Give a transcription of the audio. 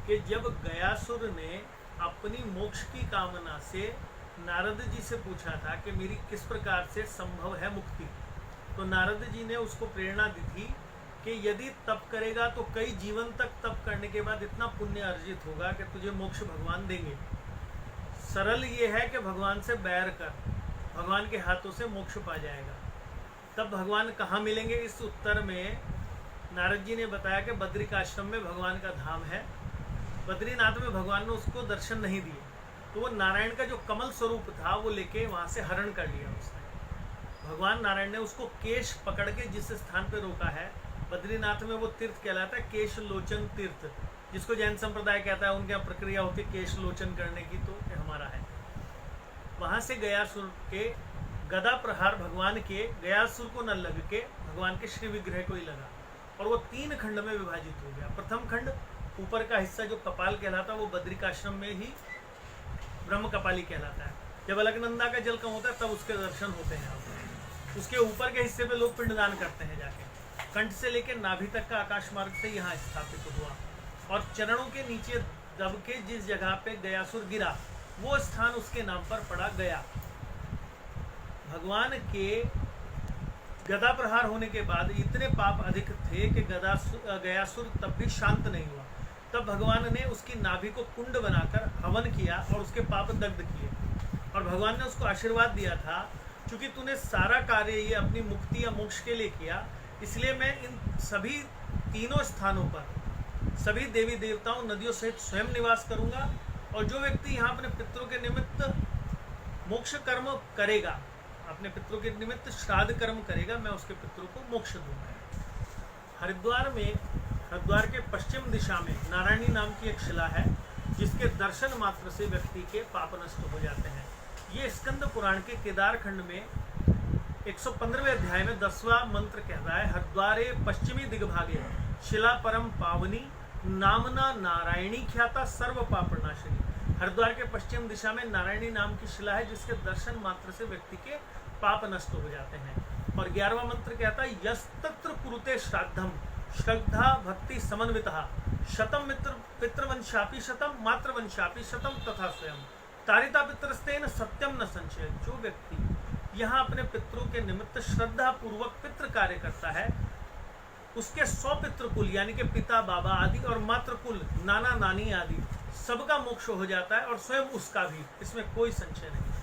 कि जब गयासुर ने अपनी मोक्ष की कामना से नारद जी से पूछा था कि मेरी किस प्रकार से संभव है मुक्ति, तो नारद जी ने उसको प्रेरणा दी थी कि यदि तप करेगा तो कई जीवन तक तप करने के बाद इतना पुण्य अर्जित होगा कि तुझे मोक्ष भगवान देंगे। सरल ये है कि भगवान से बैर कर, भगवान के हाथों से मोक्ष पा जाएगा। तब भगवान कहाँ मिलेंगे? इस उत्तर में नारद जी ने बताया कि बद्रिकाश्रम में भगवान का धाम है। बद्रीनाथ में भगवान ने उसको दर्शन नहीं दिए, तो वो नारायण का जो कमल स्वरूप था वो लेके वहां से हरण कर लिया उसने। भगवान नारायण ने उसको केश पकड़ के जिस स्थान पे रोका है, बद्रीनाथ में वो तीर्थ कहलाता है केश लोचन तीर्थ, जिसको जैन संप्रदाय कहता है। उनके यहाँ प्रक्रिया होती है केश लोचन करने की, तो हमारा है। वहां से गयासुर के गदा प्रहार भगवान के गयासुर को न लग के भगवान के श्री विग्रह को ही लगा, और वो 3 खंड में विभाजित हो गया। प्रथम खंड ऊपर का हिस्सा जो कपाल कहलाता है वो बद्रिकाश्रम में ही ब्रह्म कपाली कहलाता है। जब अलकनंदा का जल कम होता है तब उसके दर्शन होते हैं। उसके ऊपर के हिस्से पे लोग पिंडदान करते हैं जाके। कंठ से लेकर नाभि तक का आकाश मार्ग से यहाँ स्थापित हुआ, और चरणों के नीचे दब के जिस जगह पे गयासुर गिरा वो स्थान उसके नाम पर पड़ा गया। भगवान के गदा प्रहार होने के बाद इतने पाप अधिक थे कि गयासुर तब भी शांत नहीं हुआ। तब भगवान ने उसकी नाभि को कुंड बनाकर हवन किया और उसके पाप दग्ध किए, और भगवान ने उसको आशीर्वाद दिया था, क्योंकि तूने सारा कार्य ये अपनी मुक्ति या मोक्ष के लिए किया, इसलिए मैं इन सभी तीनों स्थानों पर सभी देवी देवताओं नदियों सहित स्वयं निवास करूंगा, और जो व्यक्ति यहाँ अपने पितरों के निमित्त मोक्ष कर्म करेगा, अपने पितरों के निमित्त श्राद्ध कर्म करेगा, मैं उसके पितरों को मोक्ष दूंगा। हरिद्वार के पश्चिम दिशा में नारायणी नाम की एक शिला है, जिसके दर्शन मात्र से व्यक्ति के पाप नष्ट हो जाते हैं। ये स्कंद पुराण के केदार खंड में 115वें अध्याय में 10वां मंत्र कहता है, हरिद्वारे पश्चिमी दिग्भागे शिला परम पावनी नामना नारायणी ख्याता सर्व पापनाशिनी। हरिद्वार के पश्चिम दिशा में नारायणी नाम की शिला है, जिसके दर्शन मात्र से व्यक्ति के पाप नष्ट हो जाते हैं। और 11वां मंत्र कहता है, यस्तत्र कुरुते श्राद्धम श्रद्धा भक्ति समन्वितः शतम मित्र पितृवंशापि शतम मातृवंशापि शतम तथा स्वयं तारिता पितृस्तेन सत्यम न संशय। जो व्यक्ति यहाँ अपने पितरों के निमित्त श्रद्धा पूर्वक पितृ कार्य करता है, उसके 100 पितृकुल यानी कि पिता बाबा आदि और मातृकुल नाना नानी आदि सबका मोक्ष हो जाता है, और स्वयं उसका भी, इसमें कोई संशय नहीं।